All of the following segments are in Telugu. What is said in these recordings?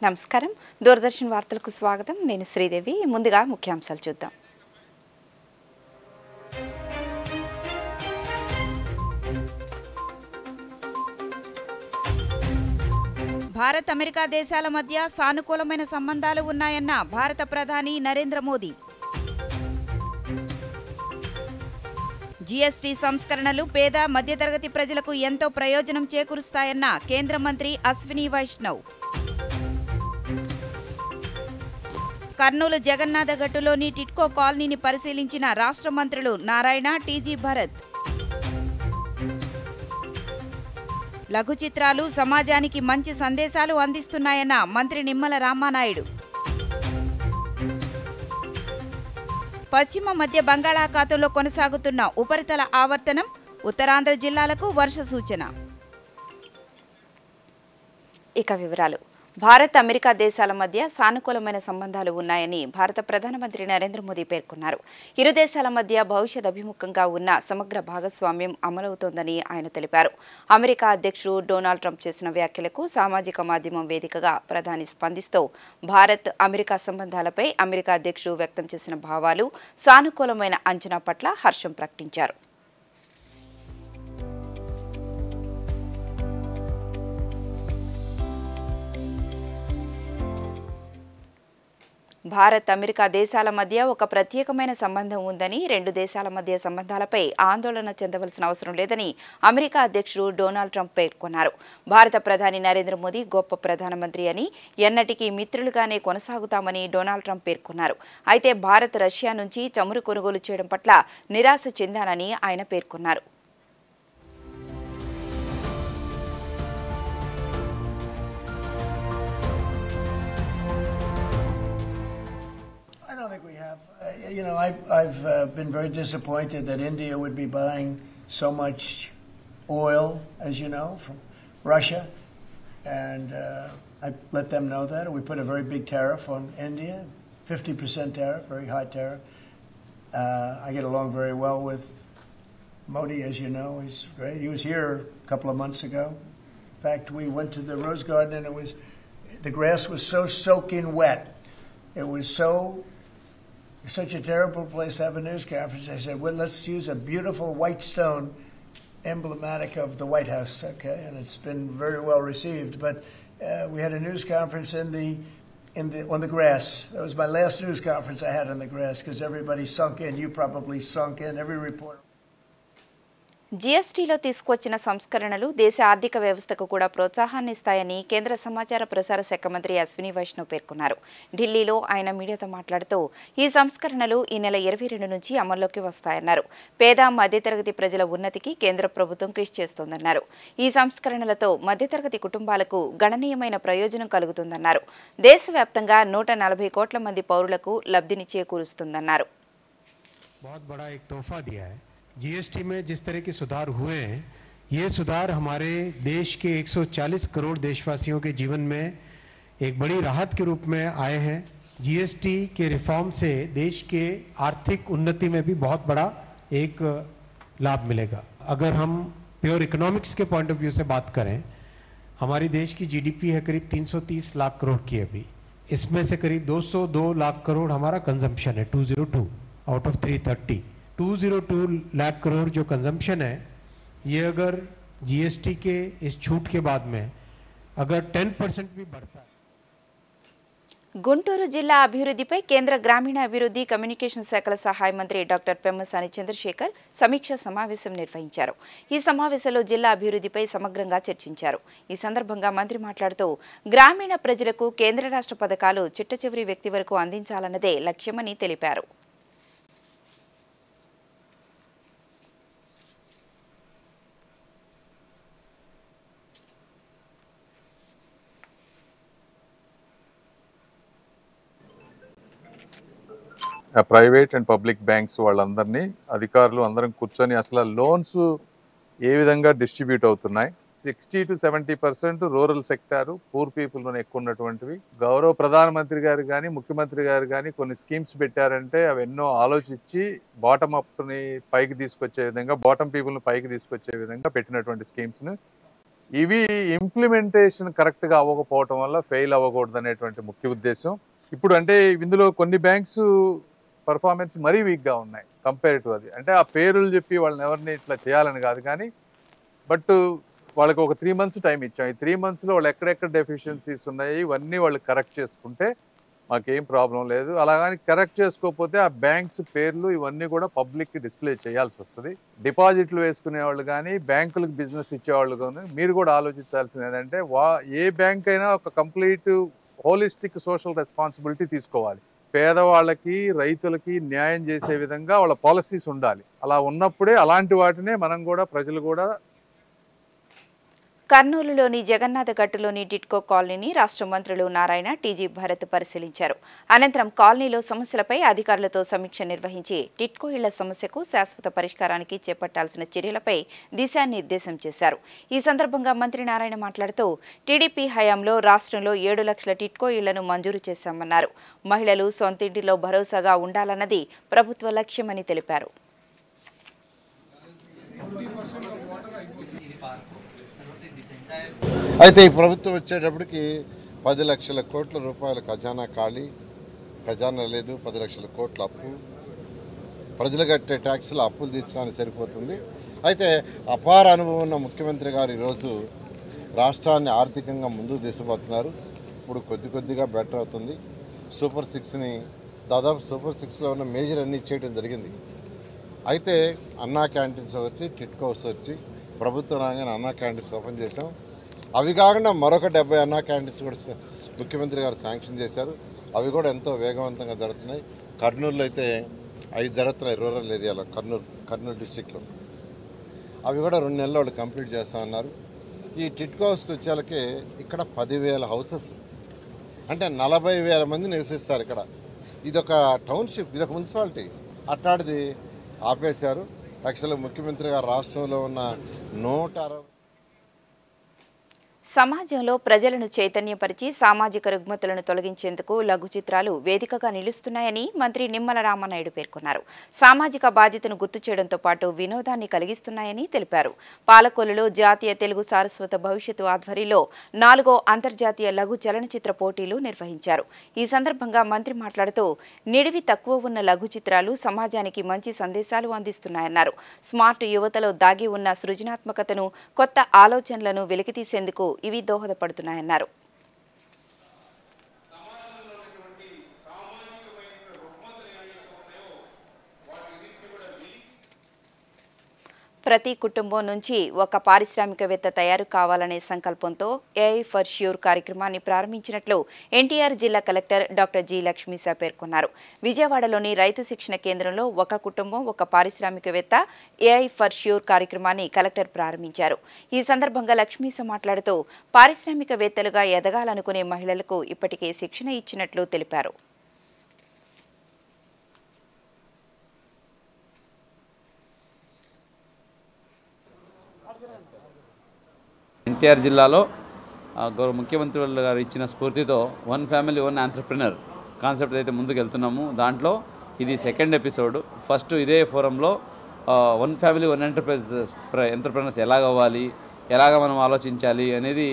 నమస్కారం దూరదర్శన్ వార్తలకు స్వాగతం నేను శ్రీదేవి ముందుగా ముఖ్యాంశాలు చూద్దాం భారత్ అమెరికా దేశాల మధ్య సానుకూలమైన సంబంధాలు ఉన్నాయన్న భారత ప్రధాని నరేంద్ర మోదీ జీఎస్టీ సంస్కరణలు పేద మధ్యతరగతి ప్రజలకు ఎంతో ప్రయోజనం చేకూరుస్తాయన్న కేంద్ర మంత్రి అశ్విని వైష్ణవ్ కర్నూలు జగన్నాథగట్టులోని టిట్కో కాలనీని పరిశీలించిన రాష్ట్ర మంత్రులు నారాయణ టీజీ భరత్ లఘు చిత్రాలు సమాజానికి మంచి సందేశాలు అందిస్తున్నాయన్న మంత్రి నిమ్మల రామానాయుడు పశ్చిమ మధ్య బంగాళాఖాతంలో కొనసాగుతున్న ఉపరితల ఆవర్తనం ఉత్తరాంధ్ర జిల్లాలకు వర్ష సూచన ఇక వివరాలు భారత్ అమెరికా దేశాల మధ్య సానుకూలమైన సంబంధాలు ఉన్నాయని భారత ప్రధానమంత్రి నరేంద్ర మోదీ పేర్కొన్నారు. ఇరు దేశాల మధ్య భవిష్యత్ అభిముఖంగా ఉన్న సమగ్ర భాగస్వామ్యం అమలవుతోందని ఆయన తెలిపారు. అమెరికా అధ్యక్షుడు డొనాల్డ్ ట్రంప్ చేసిన వ్యాఖ్యలకు సామాజిక మాధ్యమం వేదికగా ప్రధాని స్పందిస్తూ భారత్ అమెరికా సంబంధాలపై అమెరికా అధ్యక్షుడు వ్యక్తం చేసిన భావాలు సానుకూలమైన అంచనా పట్ల హర్షం ప్రకటించారు. భారత్ అమెరికా దేశాల మధ్య ఒక ప్రత్యేకమైన సంబంధం ఉందని రెండు దేశాల మధ్య సంబంధాలపై ఆందోళన చెందవలసిన అవసరం లేదని అమెరికా అధ్యక్షుడు డొనాల్డ్ ట్రంప్ పేర్కొన్నారు. భారత ప్రధాని నరేంద్ర మోదీ గొప్ప ప్రధానమంత్రి అని ఎన్నటికీ మిత్రులుగానే కొనసాగుతామని డొనాల్డ్ ట్రంప్ పేర్కొన్నారు. అయితే భారత్ రష్యా నుంచి చమురు కొనుగోలు చేయడం పట్ల నిరాశ చెందానని ఆయన పేర్కొన్నారు. I don't think we have. I've been very disappointed that India would be buying so much oil, as you know, from Russia, and I let them know that. We put a very big tariff on India, 50% tariff, very high tariff. I get along very well with Modi, as you know. He's great. He was here a couple of months ago. In fact, we went to the Rose Garden, and the grass was so soaking wet. It was such a terrible place to have a news conference. I said, well, let's use a beautiful white stone emblematic of the White House, okay? And it's been very well received. But we had a news conference on the grass. That was my last news conference I had on the grass because everybody sunk in. You probably sunk in, every reporter. జీఎస్టీలో తీసుకొచ్చిన సంస్కరణలు దేశ ఆర్థిక వ్యవస్థకు కూడా ప్రోత్సాహాన్ని ఇస్తాయని కేంద్ర సమాచార ప్రసార శాఖ మంత్రి అశ్విని వైష్ణవ్ పేర్కొన్నారు. ఢిల్లీలో ఆయన మీడియాతో మాట్లాడుతూ ఈ సంస్కరణలు ఈ నెల 22 నుంచి అమల్లోకి వస్తాయన్నారు. పేద మధ్యతరగతి ప్రజల ఉన్నతికి కేంద్ర ప్రభుత్వం కృషి చేస్తోందన్నారు. ఈ సంస్కరణలతో మధ్యతరగతి కుటుంబాలకు గణనీయమైన ప్రయోజనం కలుగుతుందన్నారు. దేశవ్యాప్తంగా 140 కోట్ల మంది పౌరులకు లబ్ధిని చేకూరుస్తుందన్నారు. जीएसटी में जिस तरह के सुधार हुए हैं, ये सुधार हमारे देश के 140 करोड़ देशवासियों के जीवन में एक बड़ी राहत के रूप में आए हैं. जीएसटी के रिफॉर्म से देश के आर्थिक उन्नति में भी बहुत बड़ा एक लाभ मिलेगा. अगर हम प्योर इकोनॉमिक्स के पॉइंट ऑफ व्यू से बात करें, हमारी देश की जीडीपी है करीब 330 लाख करोड़ की अभी. इसमें से करीब 202 लाख करोड़ हमारा कंजम्पशन है, 202 आउट ऑफ 330. 202 लाख करोड़ जो कंजम्पशन है, ये अगर जीएसटी के इस छूट के बाद में अगर 10% भी बढ़ता है. గుంటూరు జిల్లా అభివృద్ధిపై కేంద్ర గ్రామీణ అభివృద్ధి కమ్యూనికేషన్ శాఖల సహాయ మంత్రి డాక్టర్ పెమ్మసాని చంద్రశేఖర్ సమీక్షా సమావేశం నిర్వహించారు. ఈ సమావేశంలో జిల్లా అభివృద్ధిపై సమగ్రంగా చర్చించారు. ఈ సందర్భంగా మంత్రి మాట్లాడుతూ గ్రామీణ ప్రజలకు కేంద్ర రాష్ట్ర పథకాలు చిట్టచివరి వ్యక్తి వరకు అందించాలన్నదే లక్ష్యమని తెలిపారు. ప్రైవేట్ అండ్ పబ్లిక్ బ్యాంక్స్ వాళ్ళందరినీ అధికారులు అందరం కూర్చొని అసలు లోన్స్ ఏ విధంగా డిస్ట్రిబ్యూట్ అవుతున్నాయి, 60 to 70% రూరల్ సెక్టారు పూర్ పీపుల్లోనే ఎక్కువ ఉన్నటువంటివి. గౌరవ ప్రధానమంత్రి గారు కానీ ముఖ్యమంత్రి గారు కానీ కొన్ని స్కీమ్స్ పెట్టారంటే అవి ఎన్నో ఆలోచించి బాటమ్ అప్ని పైకి తీసుకొచ్చే విధంగా, బాటమ్ పీపుల్ని పైకి తీసుకొచ్చే విధంగా పెట్టినటువంటి స్కీమ్స్ని ఇవి ఇంప్లిమెంటేషన్ కరెక్ట్గా అవ్వకపోవటం వల్ల ఫెయిల్ అవ్వకూడదు అనేటువంటి ముఖ్య ఉద్దేశం. ఇప్పుడు అంటే ఇందులో కొన్ని బ్యాంక్స్ పర్ఫార్మెన్స్ మరీ వీక్గా ఉన్నాయి కంపేర్ టు అది. అంటే ఆ పేర్లు చెప్పి వాళ్ళని ఎవరిని ఇట్లా చేయాలని కాదు, కానీ బట్ వాళ్ళకి ఒక 3 months టైం ఇచ్చాం. ఈ 3 monthsలో వాళ్ళు ఎక్కడెక్కడ డెఫిషియన్సీస్ ఉన్నాయి ఇవన్నీ వాళ్ళు కరెక్ట్ చేసుకుంటే మాకేం ప్రాబ్లం లేదు. అలాగని కరెక్ట్ చేసుకోకపోతే ఆ బ్యాంక్స్ పేర్లు ఇవన్నీ కూడా పబ్లిక్కి డిస్ప్లే చేయాల్సి వస్తుంది. డిపాజిట్లు వేసుకునే వాళ్ళు కానీ బ్యాంకులకు బిజినెస్ ఇచ్చేవాళ్ళు కానీ మీరు కూడా ఆలోచించాల్సింది ఏంటంటే ఏ బ్యాంక్ అయినా ఒక కంప్లీట్ హోలిస్టిక్ సోషల్ రెస్పాన్సిబిలిటీ తీసుకోవాలి. పేదవాళ్ళకి రైతులకి న్యాయం చేసే విధంగా వాళ్ళ పాలసీస్ ఉండాలి. అలా ఉన్నప్పుడే అలాంటి వాటినే మనం కూడా ప్రజలు కూడా. కర్నూలులోని జగన్నాథ గట్టులోని టిట్కో కాలనీని రాష్ట్ర మంత్రులు నారాయణ, టీజీ భరత్ పరిశీలించారు. అనంతరం కాలనీలో సమస్యలపై అధికారులతో సమీక్ష నిర్వహించి టిట్కో ఇళ్ల సమస్యకు శాశ్వత పరిష్కారానికి చేపట్టాల్సిన చర్యలపై దిశానిర్దేశం చేశారు. ఈ సందర్భంగా మంత్రి నారాయణ మాట్లాడుతూ టీడీపీ హయాంలో రాష్ట్రంలో 7 లక్షల టిట్కో ఇళ్లను మంజూరు చేశామన్నారు. మహిళలు సొంతింటిలో భరోసాగా ఉండాలన్నది ప్రభుత్వ లక్ష్యమని తెలిపారు. అయితే ఈ ప్రభుత్వం వచ్చేటప్పటికి 10 లక్షల కోట్ల రూపాయల ఖజానా ఖాళీ, ఖజానా లేదు, 10 లక్షల కోట్ల అప్పు, ప్రజలు కట్టే ట్యాక్సులు అప్పులు తీర్చడానికి సరిపోతుంది. అయితే అపార అనుభవం ఉన్న ముఖ్యమంత్రి గారు ఈరోజు రాష్ట్రాన్ని ఆర్థికంగా ముందుకు తీసుకుపోతున్నారు. ఇప్పుడు కొద్దిగా బెటర్ అవుతుంది. సూపర్ 6ని దాదాపు సూపర్ 6లో ఉన్న మేజర్ అన్నీ చేయడం జరిగింది. అయితే అన్నా క్యాంటీన్స్ వచ్చి టిట్కో హౌస్ వచ్చి ప్రభుత్వం రాగానే అన్నా క్యాంటీన్స్ ఓపెన్ చేశాం. అవి కాకుండా మరొక 70 అన్నా క్యాంటీన్స్ కూడా ముఖ్యమంత్రి గారు శాంక్షన్ చేశారు. అవి కూడా ఎంతో వేగవంతంగా జరుగుతున్నాయి. కర్నూలులో అయితే 5 జరుగుతున్నాయి, రూరల్ ఏరియాలో కర్నూలు డిస్టిక్లో. అవి కూడా 2 నెలల్లో వాళ్ళు కంప్లీట్ చేస్తామన్నారు. ఈ టిట్కో హౌస్కి వచ్చేళ్ళకి ఇక్కడ 10,000 హౌసెస్ అంటే 40,000 మంది నివసిస్తారు ఇక్కడ. ఇదొక టౌన్షిప్, ఇదొక మున్సిపాలిటీ. అట్లాంటిది ఆపేశారు. యాక్చువల్గా ముఖ్యమంత్రి గారు రాష్ట్రంలో ఉన్న 160 సమాజంలో ప్రజలను చైతన్యపరిచి సామాజిక రుగ్మతలను తొలగించేందుకు లఘు చిత్రాలు వేదికగా నిలుస్తున్నాయని మంత్రి నిమ్మల రామానాయుడు పేర్కొన్నారు. సామాజిక బాధ్యతను గుర్తు చేయడంతో పాటు వినోదాన్ని కలిగిస్తున్నాయని తెలిపారు. పాలకొల్లులో జాతీయ తెలుగు సారస్వత భవిష్యత్తు ఆధ్వర్యంలో 4వ అంతర్జాతీయ లఘు చలనచిత్ర పోటీలు నిర్వహించారు. ఈ సందర్భంగా మంత్రి మాట్లాడుతూ నిడివి తక్కువ ఉన్న లఘు చిత్రాలు సమాజానికి మంచి సందేశాలు అందిస్తున్నాయన్నారు. స్మార్ట్ యువతలో దాగి ఉన్న సృజనాత్మకతను, కొత్త ఆలోచనలను వెలికితీసేందుకు ఇవి దోహదపడుతున్నాయన్నారు. ప్రతి కుటుంబం నుంచి ఒక పారిశ్రామికవేత్త తయారు కావాలనే సంకల్పంతో ఏఐ ఫర్ ష్యూర్ కార్యక్రమాన్ని ప్రారంభించినట్లు ఎన్టీఆర్ జిల్లా కలెక్టర్ డాక్టర్ జి లక్ష్మీసా పేర్కొన్నారు. విజయవాడలోని రైతు శిక్షణ కేంద్రంలో ఒక కుటుంబం ఒక పారిశ్రామికవేత్త ఏఐ ఫర్ ష్యూర్ కార్యక్రమాన్ని కలెక్టర్ ప్రారంభించారు. ఈ సందర్భంగా లక్ష్మీసా మాట్లాడుతూ పారిశ్రామికవేత్తలుగా ఎదగాలనుకునే మహిళలకు ఇప్పటికే శిక్షణ ఇచ్చినట్లు తెలిపారు. ఎన్టీఆర్ జిల్లాలో గౌరవ ముఖ్యమంత్రి గారు ఇచ్చిన స్ఫూర్తితో 1 ఫ్యామిలీ 1 ఎంటర్‌ప్రెన్యూర్ కాన్సెప్ట్ అయితే ముందుకు వెళ్తున్నాము. దాంట్లో ఇది 2nd ఎపిసోడ్. ఫస్ట్ ఇదే ఫోరంలో 1 ఫ్యామిలీ 1 ఎంటర్‌ప్రెన్యూర్స్ ఎలాగ అవ్వాలి, ఎలాగ మనం ఆలోచించాలి అనేది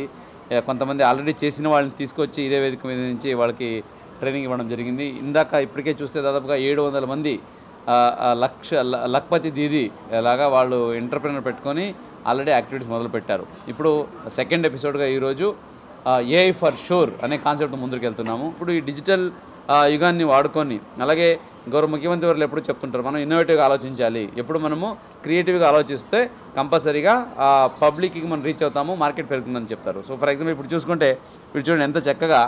కొంతమంది ఆల్రెడీ చేసిన వాళ్ళని తీసుకొచ్చి ఇదే వేదిక మీద నుంచి వాళ్ళకి ట్రైనింగ్ ఇవ్వడం జరిగింది. ఇప్పటికే చూస్తే దాదాపుగా 700 మంది లక్పతి దీదీ లాగా వాళ్ళు ఎంటర్‌ప్రెన్యూర్ పెట్టుకొని ఆల్రెడీ యాక్టివిటీస్ మొదలుపెట్టారు. ఇప్పుడు 2nd ఎపిసోడ్గా ఈరోజు ఏఐ ఫర్ షూర్ అనే కాన్సెప్ట్ ముందుకు వెళ్తున్నాము. ఇప్పుడు ఈ డిజిటల్ యుగాన్ని వాడుకొని, అలాగే గౌరవ ముఖ్యమంత్రి వారు ఎప్పుడు చెప్తుంటారు మనం ఇన్నోవేటివ్గా ఆలోచించాలి. ఎప్పుడు మనము క్రియేటివ్గా ఆలోచిస్తే కంపల్సరీగా పబ్లిక్కి మనం రీచ్ అవుతాము, మార్కెట్ పెరుగుతుందని చెప్తారు. సో ఫర్ ఎగ్జాంపుల్ ఇప్పుడు చూసుకుంటే వీళ్ళు చూడండి ఎంత చక్కగా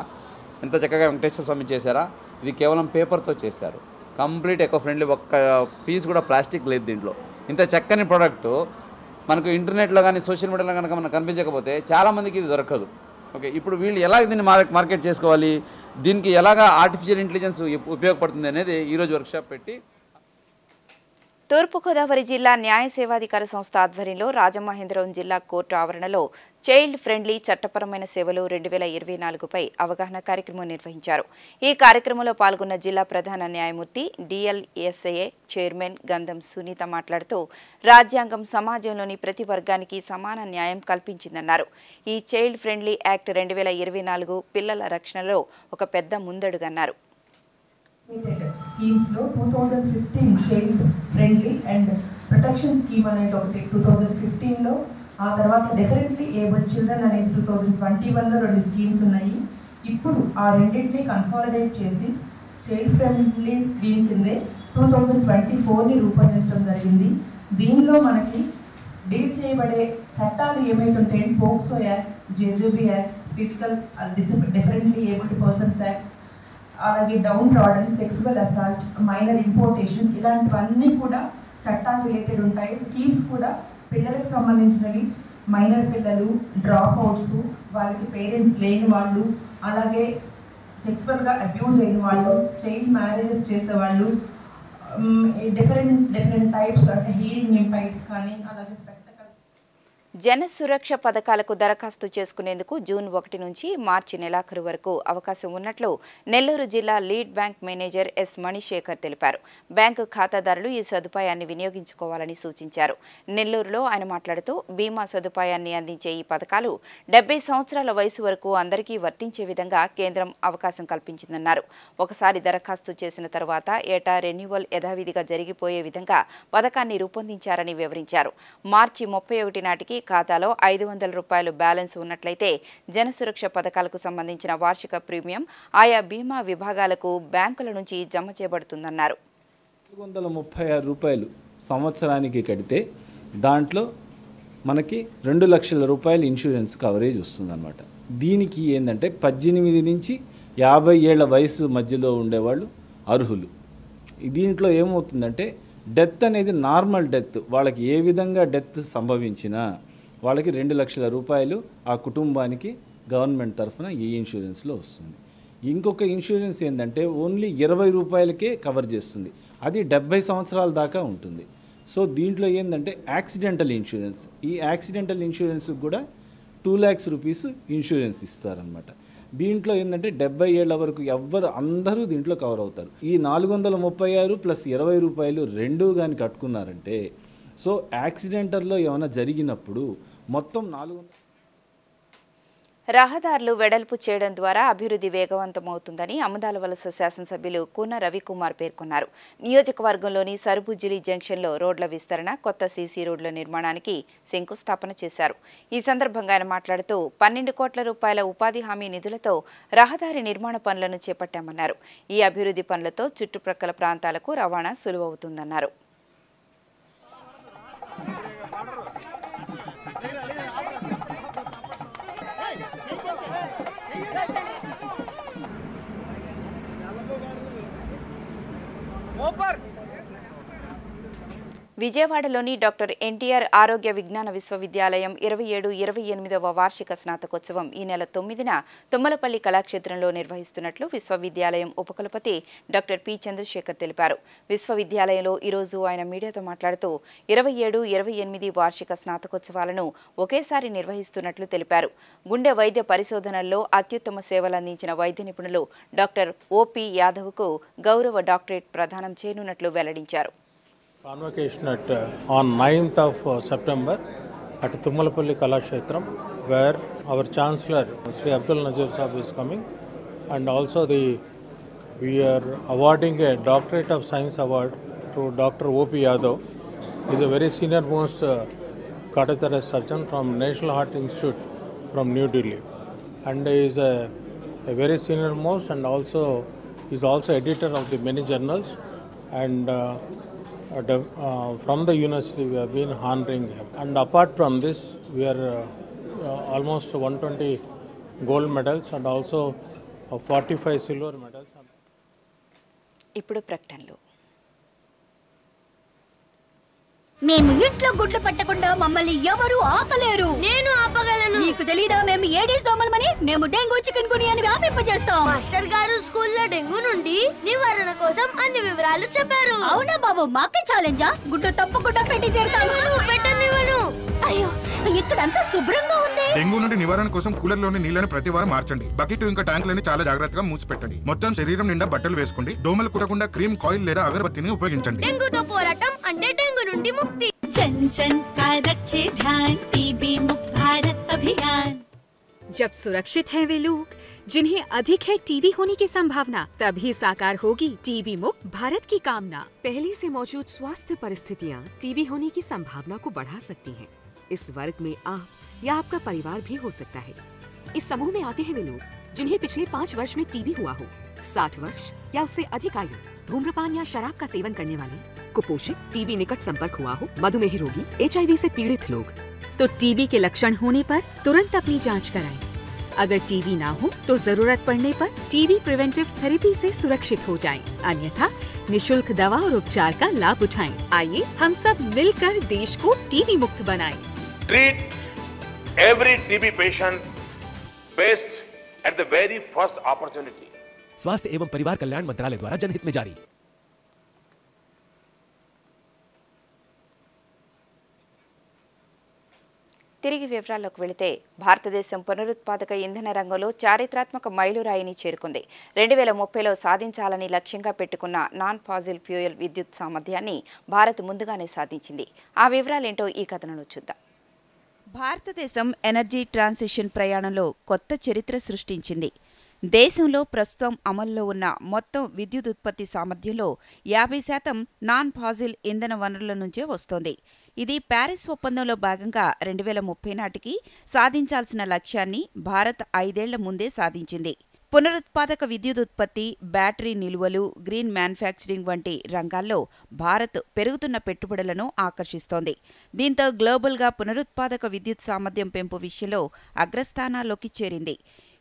వెంకటేశ్వర స్వామి చేశారా. ఇది కేవలం పేపర్తో చేశారు, కంప్లీట్ ఎకో ఫ్రెండ్లీ, ఒక్క పీస్ కూడా ప్లాస్టిక్ లేదు దీంట్లో. ఇంత చక్కని ప్రోడక్టు మనకు ఇంటర్నెట్లో కానీ సోషల్ మీడియాలో కనుక మనకు కనిపించకపోతే చాలామందికి ఇది దొరకదు. ఓకే, ఇప్పుడు వీళ్ళు ఎలాగ దీన్ని మార్కెట్ చేసుకోవాలి, దీనికి ఎలాగ ఆర్టిఫిషియల్ ఇంటెలిజెన్స్ ఉపయోగపడుతుంది అనేది ఈరోజు వర్క్షాప్ పెట్టి తూర్పుగోదావరి జిల్లా న్యాయ సేవాధికార సంస్థ ఆధ్వర్యంలో రాజమహేంద్రవరం జిల్లా కోర్టు ఆవరణలో చైల్డ్ ఫ్రెండ్లీ చట్టపరమైన సేవలు 2024పై అవగాహన కార్యక్రమం నిర్వహించారు. ఈ కార్యక్రమంలో పాల్గొన్న జిల్లా ప్రధాన న్యాయమూర్తి డిఎల్ఎస్ఏ చైర్మన్ గంధం సునీత మాట్లాడుతూ రాజ్యాంగం సమాజంలోని ప్రతి వర్గానికి సమాన న్యాయం కల్పించిందన్నారు. ఈ చైల్డ్ ఫ్రెండ్లీ యాక్ట్ 2024 పిల్లల రక్షణలో ఒక పెద్ద ముందడుగన్నారు. స్కీమ్స్ లో 2015 child friendly and protection scheme అనేది ఒకటి 2015 లో, ఆ తర్వాత డిఫరెంట్లీ ఏబుల్డ్ చిల్డ్రన్ అనేది 2021 లో 2 స్కీమ్స్ ఉన్నాయి. ఇప్పుడు ఆ రెండింటిని కన్సాలిడేట్ చేసి చైల్డ్ ఫ్రెండ్లీ స్కీమ్ కిందే 2024ని రూపొందించడం జరిగింది. దీనిలో మనకి డీల్ చేయబడే చట్టాలు ఏమైతుంటే POCSO act, JJB act, physical differently abled persons act, అలాగే downtrodden, sexual assault, minor importation, ఇలాంటివన్నీ కూడా చట్టాలు రిలేటెడ్ ఉంటాయి. స్కీమ్స్ కూడా పిల్లలకు సంబంధించినవి, మైనర్ పిల్లలు, డ్రాప్ అవుట్స్, వాళ్ళకి పేరెంట్స్ లేని వాళ్ళు, అలాగే సెక్సువల్గా అబ్యూజ్ అయిన వాళ్ళు, చైల్డ్ మ్యారేజెస్ చేసేవాళ్ళు, డిఫరెంట్ టైప్స్ అంటే హీరింగ్ ఇంపైర్స్ కానీ, అలాగే జన సురక్ష పథకాలకు దరఖాస్తు చేసుకునేందుకు జూన్ 1 నుంచి మార్చి నెలాఖరు వరకు అవకాశం ఉన్నట్లు నెల్లూరు జిల్లా lead bank manager S Manishekhar తెలిపారు. బ్యాంకు ఖాతాదారులు ఈ సదుపాయాన్ని వినియోగించుకోవాలని సూచించారు. నెల్లూరులో ఆయన మాట్లాడుతూ బీమా సదుపాయాన్ని అందించే ఈ పథకాలు 70 సంవత్సరాల వయసు వరకు అందరికీ వర్తించే విధంగా కేంద్రం అవకాశం కల్పించిందన్నారు. ఒకసారి దరఖాస్తు చేసిన తర్వాత ఏటా రెన్యువల్ యథావిధిగా జరిగిపోయే విధంగా పథకాన్ని రూపొందించారని వివరించారు. మార్చి 31 నాటికి ఖాతాలో 500 రూపాయలు బ్యాలెన్స్ ఉన్నట్లయితే జనసురక్ష పథకాలకు సంబంధించిన వార్షిక ప్రీమియం ఆయా బీమా విభాగాలకు బ్యాంకుల నుంచి జమ చేయబడుతుందన్నారు. 436 రూపాయలు సంవత్సరానికి కడితే దాంట్లో మనకి 2 లక్షల రూపాయలు ఇన్సూరెన్స్ కవరేజ్ వస్తుందన్నమాట. దీనికి ఏంటంటే 18 నుంచి 50 ఏళ్ల వయసు మధ్యలో ఉండేవాళ్ళు అర్హులు. దీంట్లో ఏమవుతుందంటే డెత్ అనేది నార్మల్ డెత్, వాళ్ళకి ఏ విధంగా డెత్ సంభవించినా వాళ్ళకి 2 లక్షల రూపాయలు ఆ కుటుంబానికి గవర్నమెంట్ తరఫున ఈ ఇన్సూరెన్స్లో వస్తుంది. ఇంకొక ఇన్సూరెన్స్ ఏంటంటే ఓన్లీ 20 రూపాయలకే కవర్ చేస్తుంది, అది 70 సంవత్సరాల దాకా ఉంటుంది. సో దీంట్లో ఏంటంటే యాక్సిడెంటల్ ఇన్సూరెన్స్, ఈ యాక్సిడెంటల్ ఇన్సూరెన్స్కి కూడా 2 lakhs రూపీస్ ఇన్సూరెన్స్ ఇస్తారనమాట. దీంట్లో ఏంటంటే 70 ఏళ్ల వరకు అందరూ దీంట్లో కవర్ అవుతారు. ఈ 436 ప్లస్ 20 రూపాయలు రెండు కానీ కట్టుకున్నారంటే సో యాక్సిడెంటల్లో ఏమైనా జరిగినప్పుడు మొత్తం 400. రహదారులు వెడల్పు చేయడం ద్వారా అభివృద్ధి వేగవంతమవుతుందని అమదాలవలస శాసనసభ్యులు కూన రవికుమార్ పేర్కొన్నారు. నియోజకవర్గంలోని సరుబుజ్జిలి జంక్షన్లో రోడ్ల విస్తరణ, కొత్త సీసీ రోడ్ల నిర్మాణానికి శంకుస్థాపన చేశారు. ఈ సందర్భంగా ఆయన మాట్లాడుతూ 12 కోట్ల రూపాయల ఉపాధి హామీ నిధులతో రహదారి నిర్మాణ పనులను చేపట్టామన్నారు. ఈ అభివృద్ధి పనులతో చుట్టుప్రక్కల ప్రాంతాలకు రవాణా సులువవుతుందన్నారు. విజయవాడలోని డాక్టర్ ఎన్టీఆర్ ఆరోగ్య విజ్ఞాన విశ్వవిద్యాలయం 27-28వ వార్షిక స్నాతకోత్సవం ఈ నెల 9న తుమ్మలపల్లి కళాక్షేత్రంలో నిర్వహిస్తున్నట్లు విశ్వవిద్యాలయం ఉపకులపతి డాక్టర్ పి చంద్రశేఖర్ తెలిపారు. విశ్వవిద్యాలయంలో ఈరోజు ఆయన మీడియాతో మాట్లాడుతూ 27-28 వార్షిక స్నాతకోత్సవాలను ఒకేసారి నిర్వహిస్తున్నట్లు తెలిపారు. గుండె వైద్య పరిశోధనల్లో అత్యుత్తమ సేవలందించిన వైద్య నిపుణులు డాక్టర్ ఓపి యాదవ్కు గౌరవ డాక్టరేట్ ప్రదానం చేయనున్నట్లు వెల్లడించారు. Convocation on 9th of September at Tummalapalli Kalakshetram, where our Chancellor Sri Abdul Nazir Saab is coming, and also we are awarding a Doctorate of Science Award to Dr. O.P. Yadav. He is a very senior most cardiothoracic surgeon from National Heart Institute from New Delhi, and he is a very senior most, and also is also editor of the many journals, and from the university we have been honoring him. And apart from this, we are almost 120 gold medals and also 45 silver medals. ఇప్పుడు ప్రకటనలు. మేము ఇంట్లో గుడ్లు పెట్టకుండా మమ్మల్ని ఎవరు ఆపలేరు. నేను ఆపగలను. నీకు తెలీదా మేము ఏడీస్ దోమలమని? మేము డెంగ్యూ చికెన్ గునియా అని వ్యాపింపజేస్తాం. మాస్టర్ గారు స్కూల్లో డెంగ్యూ నుండి నివారణ కోసం అన్ని వివరాలు చెప్పారు. అవునా బాబు, మాకే ఛాలెంజా? గుడ్డు తప్పకుండా పెట్టి తీరుతాను. పెట్టనివ్వను. అయ్యో, ఇక్కడంతా శుభ్రంగా ఉంది. డెంగ్యూ నుండి నివారణ కోసం కూలర్లోని నీళ్లను ప్రతి వారం మార్చండి. బకెట్ ఇంకా ట్యాంకులని చాలా జాగ్రత్తగా మూసిపెట్టండి. మొత్తం శరీరం నిండా బట్టలు వేసుకోండి. దోమలు కుట్టకుండా క్రీమ్, కాయిల్ లేదా అగరబత్తిని ఉపయోగించండి. డెంగ్యూతో పోరాటం అంటే డెంగ్యూ నుండి ముక్తి. जन जन का रखे ध्यान, टीबी मुक्त भारत अभियान। जब सुरक्षित हैं वे लोग जिन्हें अधिक है टीबी होने की संभावना, तभी साकार होगी टीबी मुक्त भारत की कामना। पहले से मौजूद स्वास्थ्य परिस्थितियाँ टीबी होने की संभावना को बढ़ा सकती हैं। इस वर्ग में आप या आपका परिवार भी हो सकता है। इस समूह में आते हैं वे लोग जिन्हें पिछले 5 वर्ष में टीबी हुआ हो, 60 वर्ष या उससे अधिक आयु, धूम्रपान या शराब का सेवन करने वाले, कुपोषित, टीबी निकट संपर्क हुआ हो, मधुमेह रोगी, HIV से पीड़ित लोग। तो टीबी के लक्षण होने पर तुरंत अपनी जांच कराएं। अगर टीबी ना हो तो जरूरत पड़ने पर टीबी प्रिवेंटिव थेरेपी से सुरक्षित हो जाएं। अन्यथा निशुल्क दवा और उपचार का लाभ उठाएं। आइए हम सब मिलकर देश को टीबी मुक्त बनाएं। Treat every TB patient best at the very first opportunity. स्वास्थ्य एवं परिवार कल्याण मंत्रालय द्वारा जनहित में जारी। తిరిగి వివరాల్లోకి వెళితే భారతదేశం పునరుత్పాదక ఇంధన రంగంలో చారిత్రాత్మక మైలురాయిని చేరుకుంది. 2030లో సాధించాలని లక్ష్యంగా పెట్టుకున్న నాన్ ఫాసిల్ ఫ్యూయల్ విద్యుత్ సామర్థ్యాన్ని భారత్ ముందుగానే సాధించింది. ఆ వివరాలేంటో ఈ కథనంలో చూద్దాం. భారతదేశం ఎనర్జీ ట్రాన్సిషన్ ప్రయాణంలో కొత్త చరిత్ర సృష్టించింది. దేశంలో ప్రస్తుతం అమల్లో ఉన్న మొత్తం విద్యుత్ ఉత్పత్తి సామర్థ్యంలో 50% నాన్ ఫాసిల్ ఇంధన వనరుల నుంచే వస్తోంది. ఇది ప్యారిస్ ఒప్పందంలో భాగంగా 2030 నాటికి సాధించాల్సిన లక్ష్యాన్ని భారత్ 5 ఏళ్ల ముందే సాధించింది. పునరుత్పాదక విద్యుత్ ఉత్పత్తి, బ్యాటరీ నిల్వలు, గ్రీన్ మ్యానుఫ్యాక్చరింగ్ వంటి రంగాల్లో భారత్ పెరుగుతున్న పెట్టుబడులను ఆకర్షిస్తోంది. దీంతో గ్లోబల్గా పునరుత్పాదక విద్యుత్ సామర్థ్యం పెంపు విషయంలో అగ్రస్థానాల్లోకి చేరింది.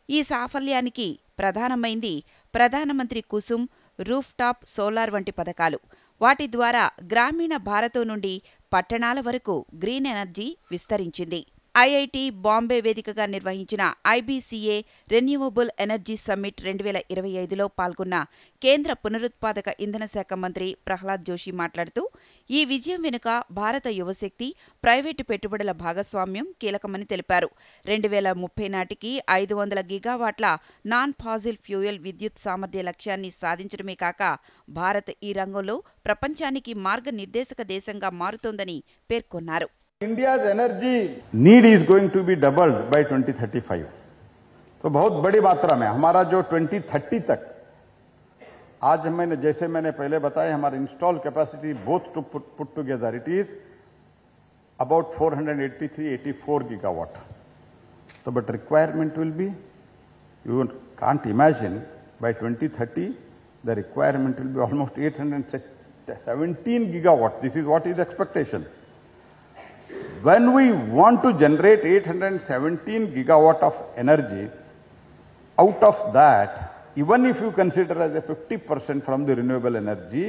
ఈ సాఫల్యానికి ప్రధానమైంది ప్రధానమంత్రి కుసుమ్, రూఫ్ టాప్ సోలార్ వంటి పథకాలు. వాటి ద్వారా గ్రామీణ భారతం నుండి పట్టణాల వరకు గ్రీన్ ఎనర్జీ విస్తరించింది. ఐఐటి బాంబే వేదికగా నిర్వహించిన ఐబీసీఏ రెన్యూవబుల్ ఎనర్జీ సమ్మిట్ 2025లో పాల్గొన్న కేంద్ర పునరుత్పాదక ఇంధన శాఖ మంత్రి ప్రహ్లాద్ జోషి మాట్లాడుతూ, ఈ విజయం వెనుక భారత యువశక్తి, ప్రైవేటు పెట్టుబడుల భాగస్వామ్యం కీలకమని తెలిపారు. 2030 నాటికి 500 గిగావాట్ల నాన్ ఫాసిల్ ఫ్యూయల్ విద్యుత్ సామర్థ్య లక్ష్యాన్ని సాధించడమే కాక భారత్ ఈ రంగంలో ప్రపంచానికి మార్గనిర్దేశక దేశంగా మారుతోందని పేర్కొన్నారు. India's energy need is going to be doubled by 2035. तो बहुत बड़ी मात्रा में हमारा जो 2030 तक, आज मैंने पहले बताया, हमारा install capacity both to put together it is about 483-84 gigawatt. So but requirement will be, you can't imagine, by 2030 the requirement will be almost 817 gigawatt. This is what is expectation. When we want to generate 817 gigawatt of energy, out of that, even if you consider as a 50% from the renewable energy,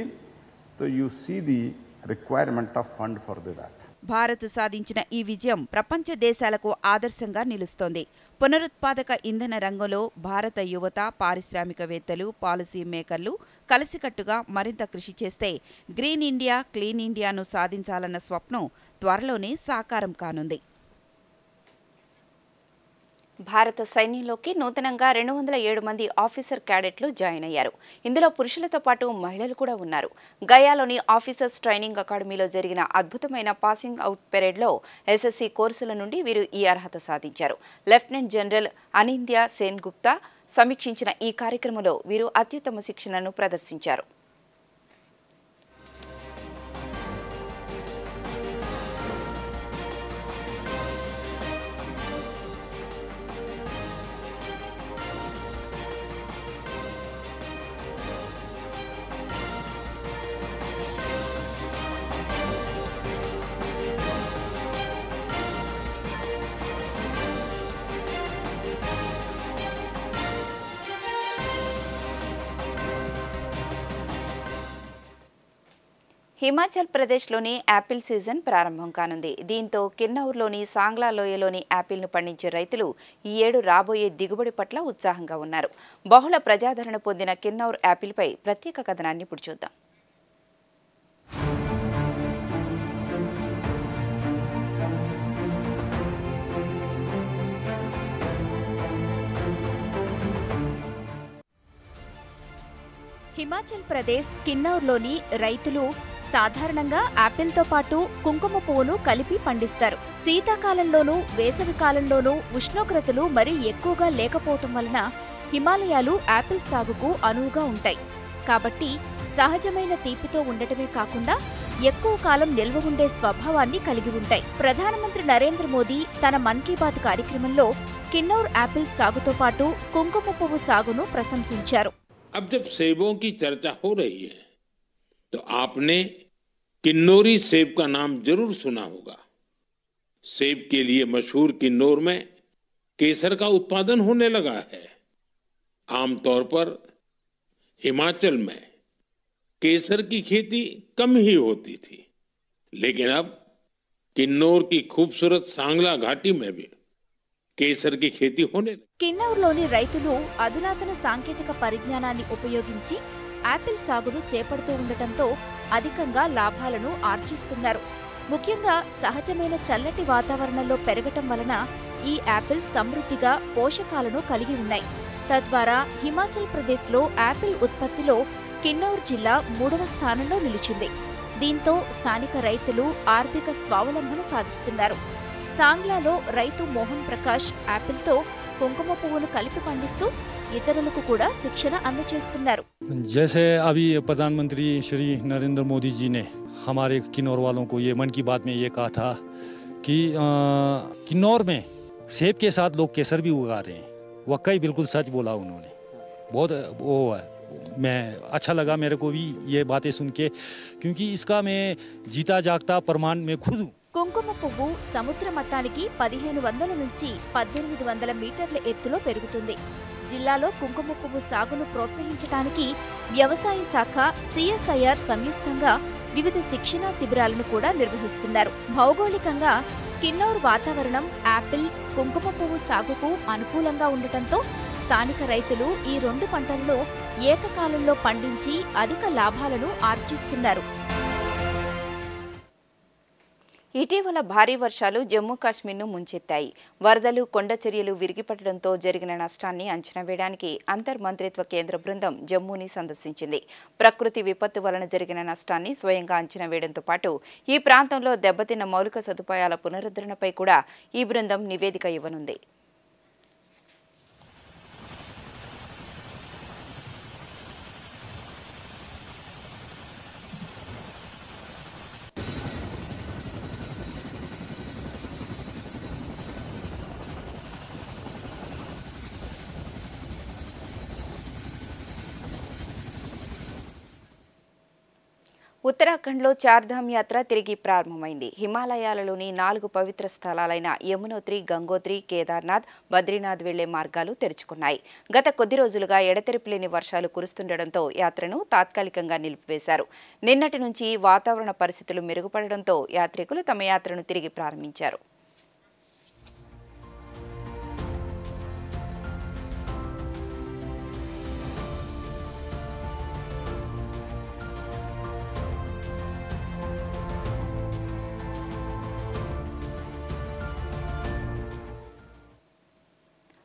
so you see the requirement of fund for that. Bharat సాధించిన ఈ విజయం ప్రపంచ దేశాలకు ఆదర్శంగా నిలుస్తోంది. పునరుత్పాదక ఇంధన రంగంలో భారత యువత, పారిశ్రామికవేత్తలు, పాలసీ మేకర్లు కలిసికట్టుగా మరింత కృషి చేస్తే గ్రీన్ ఇండియా, క్లీన్ ఇండియాను సాధించాలన్న స్వప్నం త్వరలోనే సాకారం కానుంది. భారత సైన్యంలోకి నూతనంగా 207 మంది ఆఫీసర్ క్యాడెట్లు జాయిన్ అయ్యారు. ఇందులో పురుషులతో పాటు మహిళలు కూడా ఉన్నారు. గయాలోని ఆఫీసర్స్ ట్రైనింగ్ అకాడమీలో జరిగిన అద్భుతమైన పాసింగ్ అవుట్ పెరేడ్లో ఎస్ఎస్సీ కోర్సుల నుండి వీరు ఈ అర్హత సాధించారు. లెఫ్టినెంట్ జనరల్ అనింద్య సేన్ గుప్తా సమీక్షించిన ఈ కార్యక్రమంలో వీరు అత్యుత్తమ శిక్షణను ప్రదర్శించారు. హిమాచల్ ప్రదేశ్లోని యాపిల్ సీజన్ ప్రారంభం కానుంది. దీంతో కిన్నౌర్లోని సాంగ్లా లోయలోని యాపిల్ను పండించే రైతులు ఈ ఏడు రాబోయే దిగుబడి పట్ల ఉత్సాహంగా ఉన్నారు. బహుళ ప్రజాదరణ పొందిన కిన్నౌర్ యాపిల్పై ప్రత్యేక కథనాన్ని ఇప్పుడు చూద్దాం. హిమాచల్ ప్రదేశ్ కిన్నౌర్లోని రైతులు సాధారణంగా యాపిల్తో పాటు కుంకుమ పువ్వును కలిపి పండిస్తారు. శీతాకాలంలోనూ వేసవి కాలంలోనూ ఉష్ణోగ్రతలు మరీ ఎక్కువగా లేకపోవటం వలన హిమాలయాలు యాపిల్ సాగుకు అనువుగా ఉంటాయి. కాబట్టి సహజమైన తీపితో ఉండటమే కాకుండా ఎక్కువ కాలం నిల్వ ఉండే స్వభావాన్ని కలిగి ఉంటాయి. ప్రధానమంత్రి నరేంద్ర మోదీ తన మన్ కీ బాత్ కార్యక్రమంలో కిన్నౌర్ యాపిల్ సాగుతో పాటు కుంకుమ పువ్వు సాగును ప్రశంసించారు. अब जब सेबों की चर्चा हो रही है तो आपने किन्नौरी सेब का नाम जरूर सुना होगा। सेब के लिए मशहूर किन्नौर में केसर का उत्पादन होने लगा है। आमतौर पर हिमाचल में केसर की खेती कम ही होती थी, लेकिन अब किन्नौर की खूबसूरत सांगला घाटी में भी కేసర్ కి ఖేతీ హోనే. కిన్నౌర్లోని రైతులు అధునాతన సాంకేతిక పరిజ్ఞానాన్ని ఉపయోగించి యాపిల్ సాగును చేపడుతూ ఉండటంతో అధికంగా లాభాలను ఆర్జిస్తున్నారు. ముఖ్యంగా సహజమైన చల్లటి వాతావరణంలో పెరగటం వలన ఈ యాపిల్ సమృద్ధిగా పోషకాలను కలిగి ఉన్నాయి. తద్వారా హిమాచల్ ప్రదేశ్లో యాపిల్ ఉత్పత్తిలో కిన్నౌర్ జిల్లా 3వ స్థానంలో నిలిచింది. దీంతో స్థానిక రైతులు ఆర్థిక స్వావలంబన సాధిస్తున్నారు. సాంగ్లాలో రైతు మోహన్ ప్రకాష్ యాపిల్తో కుంకుమ పువ్వును కలిపి పండిస్తూ ఇతరులకు కూడా శిక్షణ అందజేస్తున్నారు. जैसे अभी प्रधानमंत्री श्री नरेंद्र मोदी जी ने हमारे किन्नौर वालों को ये मन की बात में ये कहा था कि किन्नौर में सेब के साथ लोग केसर भी उगा रहे हैं। वाकई बिल्कुल सच बोला उन्होंने। बहुत वो है, मैं अच्छा लगा मेरे को भी ये बातें सुन के, क्योंकि इसका मैं जीता जागता प्रमाण में खुद हूँ। కుంకుమ పువ్వు సముద్ర మట్టానికి 1500 నుంచి 1800 మీటర్ల ఎత్తులో పెరుగుతుంది. జిల్లాలో కుంకుమ పువ్వు సాగును ప్రోత్సహించడానికి వ్యవసాయ శాఖ, CSIR సంయుక్తంగా వివిధ శిక్షణా శిబిరాలను కూడా నిర్వహిస్తున్నారు. భౌగోళికంగా కిన్నౌర్ వాతావరణం యాపిల్, కుంకుమ పువ్వు సాగుకు అనుకూలంగా ఉండటంతో స్థానిక రైతులు ఈ 2 పంటలను ఏకకాలంలో పండించి అధిక లాభాలను ఆర్జిస్తున్నారు. ఇటీవల భారీ వర్షాలు జమ్మూ కాశ్మీర్ను ముంచెత్తాయి. వరదలు, కొండ చర్యలు విరిగిపడడంతో జరిగిన నష్టాన్ని అంచనా వేయడానికి అంతర్మంత్రిత్వ కేంద్ర బృందం జమ్మూని సందర్శించింది. ప్రకృతి విపత్తు వలన జరిగిన నష్టాన్ని స్వయంగా అంచనా వేయడంతో పాటు ఈ ప్రాంతంలో దెబ్బతిన్న మౌలిక సదుపాయాల పునరుద్ధరణపై కూడా ఈ బృందం నివేదిక ఇవ్వనుంది. ఉత్తరాఖండ్లో చార్ధామ్ యాత్ర తిరిగి ప్రారంభమైంది. హిమాలయాలలోని 4 పవిత్ర స్థలాలైన యమునోత్రి, గంగోత్రి, కేదార్నాథ్, బద్రీనాథ్ వెళ్లే మార్గాలు తెరుచుకున్నాయి. గత కొద్ది రోజులుగా ఎడతెరిపిలేని వర్షాలు కురుస్తుండటంతో యాత్రను తాత్కాలికంగా నిలిపివేశారు. నిన్నటి నుంచి వాతావరణ పరిస్థితులు మెరుగుపడడంతో యాత్రికులు తమ యాత్రను తిరిగి ప్రారంభించారు.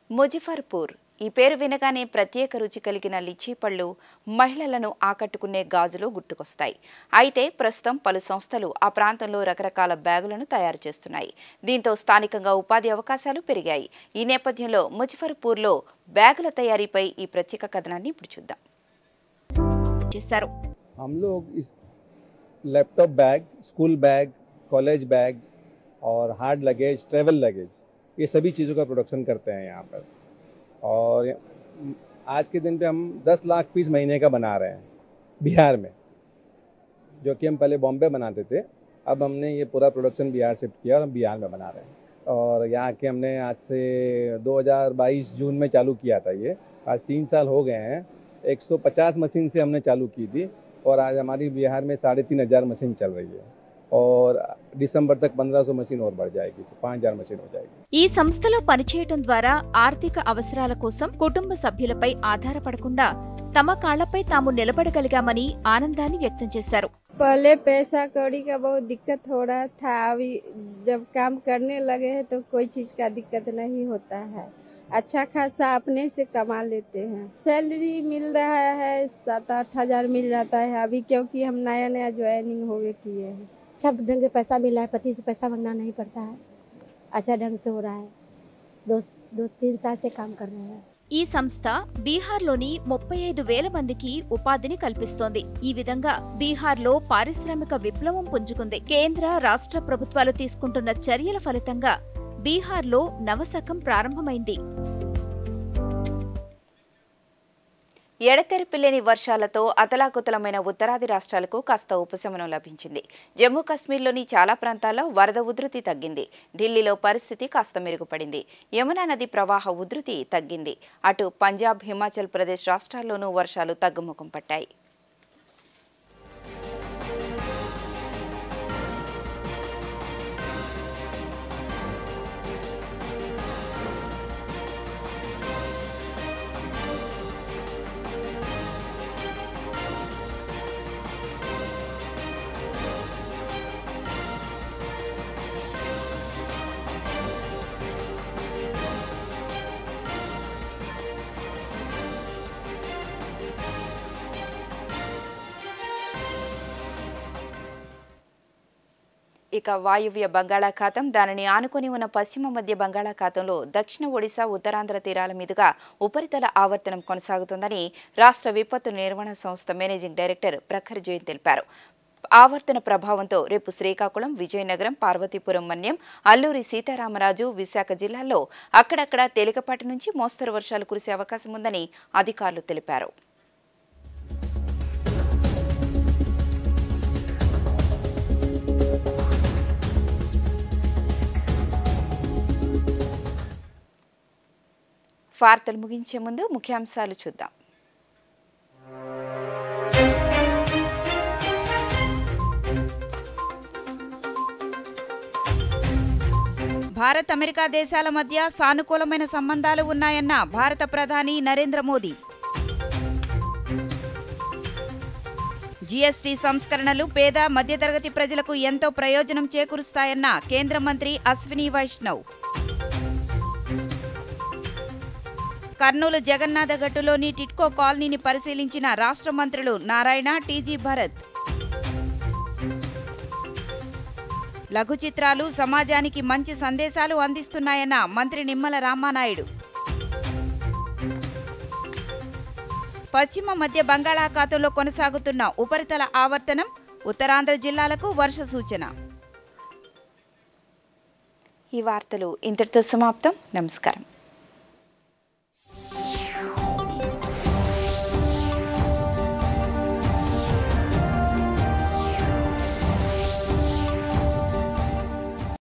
ముజఫర్పూర్ ఈ పేరు వినగానే ప్రత్యేక రుచి కలిగిన లిచీ పళ్ళు, మహిళలను ఆకట్టుకునే గాజులు గుర్తుకొస్తాయి. అయితే ప్రస్తుతం పలు సంస్థలు ఆ ప్రాంతంలో రకరకాల బ్యాగులను తయారు చేస్తున్నాయి. దీంతో స్థానికంగా ఉపాధి అవకాశాలు పెరిగాయి. ఈ నేపథ్యంలో ముజఫర్పూర్లో బ్యాగుల తయారీపై ఈ ప్రత్యేక కథనాన్ని ఇప్పుడు చూద్దాం. हम लोग इस laptop bag, school bag, college bag और हार्ड लगेज, ट्रैवल लगेज, ये सभी चीज़ों का प्रोडक्शन करते हैं यहाँ पर। और आज के दिन पे हम 10 लाख पीस महीने का बना रहे हैं बिहार में, जो कि हम पहले बॉम्बे बनाते थे। अब हमने ये पूरा प्रोडक्शन बिहार शिफ्ट किया और हम बिहार में बना रहे हैं। और यहाँ के हमने आज से 2022 जून में चालू किया था ये। आज 3 साल हो गए हैं। 150 मशीन से हमने चालू की थी और आज हमारी बिहार में 3500 मशीन चल रही है और दिसंबर तक 1500 मशीन और बढ़ जाएगी, तो 5000 मशीन हो जाएगी। ఈ సంస్థలో పనిచేయటం ద్వారా ఆర్థిక అవసరాల కోసం కుటుంబ సభ్యులపై ఆధారపడకుండా తమ కాళ్లపై తాము నిలబడగలిగామని ఆనందాన్ని వ్యక్తం చేశారు. पहले पैसा कौड़ी का बहुत दिक्कत हो रहा था, अभी जब काम करने लगे हैं तो कोई चीज का दिक्कत नहीं होता है। अच्छा खासा अपने से कमा लेते हैं। सैलरी मिल रहा है 7-8 हजार मिल जाता है अभी, क्योंकि हम नया नया ज्वाइनिंग हो किए हैं। अच्छा ढंग से पैसा मिला है, पति से पैसा मांगना नहीं पड़ता है, अच्छा ढंग से हो रहा है। 2-3 साल से काम कर रहे हैं। ఈ సంస్థ బీహార్లోని 35,000 మందికి ఉపాధిని కల్పిస్తోంది. ఈ విధంగా బీహార్లో పారిశ్రామిక విప్లవం పుంజుకుంది. కేంద్ర రాష్ట్ర ప్రభుత్వాలు తీసుకుంటున్న చర్యల ఫలితంగా బీహార్లో నవశకం ప్రారంభమైంది. ఎడతెరిపి లేని వర్షాలతో అతలాకుతలమైన ఉత్తరాది రాష్ట్రాలకు కాస్త ఉపశమనం లభించింది. జమ్మూ కాశ్మీర్లోని చాలా ప్రాంతాల్లో వరద ఉధృతి తగ్గింది. ఢిల్లీలో పరిస్థితి కాస్త మెరుగుపడింది. యమునా నది ప్రవాహ ఉధృతి తగ్గింది. అటు పంజాబ్, హిమాచల్ ప్రదేశ్ రాష్ట్రాల్లోనూ వర్షాలు తగ్గుముఖం పట్టాయి. ఇక వాయువ్య బంగాళాఖాతం, దానిని ఆనుకొని ఉన్న పశ్చిమ మధ్య బంగాళాఖాతంలో దక్షిణ ఒడిశా, ఉత్తరాంధ్ర తీరాల మీదుగా ఉపరితల ఆవర్తనం కొనసాగుతుందని రాష్ట్ర విపత్తు నిర్వహణ సంస్థ మేనేజింగ్ డైరెక్టర్ ప్రఖర్ జైన్ తెలిపారు. ఆవర్తన ప్రభావంతో రేపు శ్రీకాకుళం, విజయనగరం, పార్వతీపురం మన్యం, అల్లూరి సీతారామరాజు, విశాఖ జిల్లాల్లో అక్కడక్కడ తేలికపాటి నుంచి మోస్తరు వర్షాలు కురిసే అవకాశం ఉందని అధికారులు తెలిపారు. వార్తలు ముగించే ముందు ముఖ్యాంశాలు చూద్దాం. భారత్, అమెరికా దేశాల మధ్య సానుకూలమైన సంబంధాలు ఉన్నాయన్న భారత ప్రధాని నరేంద్ర మోదీ. జీఎస్టీ సంస్కరణలు పేద, మధ్యతరగతి ప్రజలకు ఎంతో ప్రయోజనం చేకూరుస్తాయన్న కేంద్ర మంత్రి అశ్విని వైష్ణవ్. కర్నూలు జగన్నాథగట్టులోని టిట్కో కాలనీని పరిశీలించిన రాష్ట్ర మంత్రులు నారాయణ, టీజీ భరత్. లఘు చిత్రాలు సమాజానికి మంచి సందేశాలు అందిస్తున్నాయన్న మంత్రి నిమ్మల రామానాయుడు. పశ్చిమ మధ్య బంగాళాఖాతంలో కొనసాగుతున్న ఉపరితల ఆవర్తనం, ఉత్తరాంధ్ర జిల్లాలకు వర్ష సూచన. ఈ వార్తలు ఇంతటితో సమాప్తం. నమస్కారం.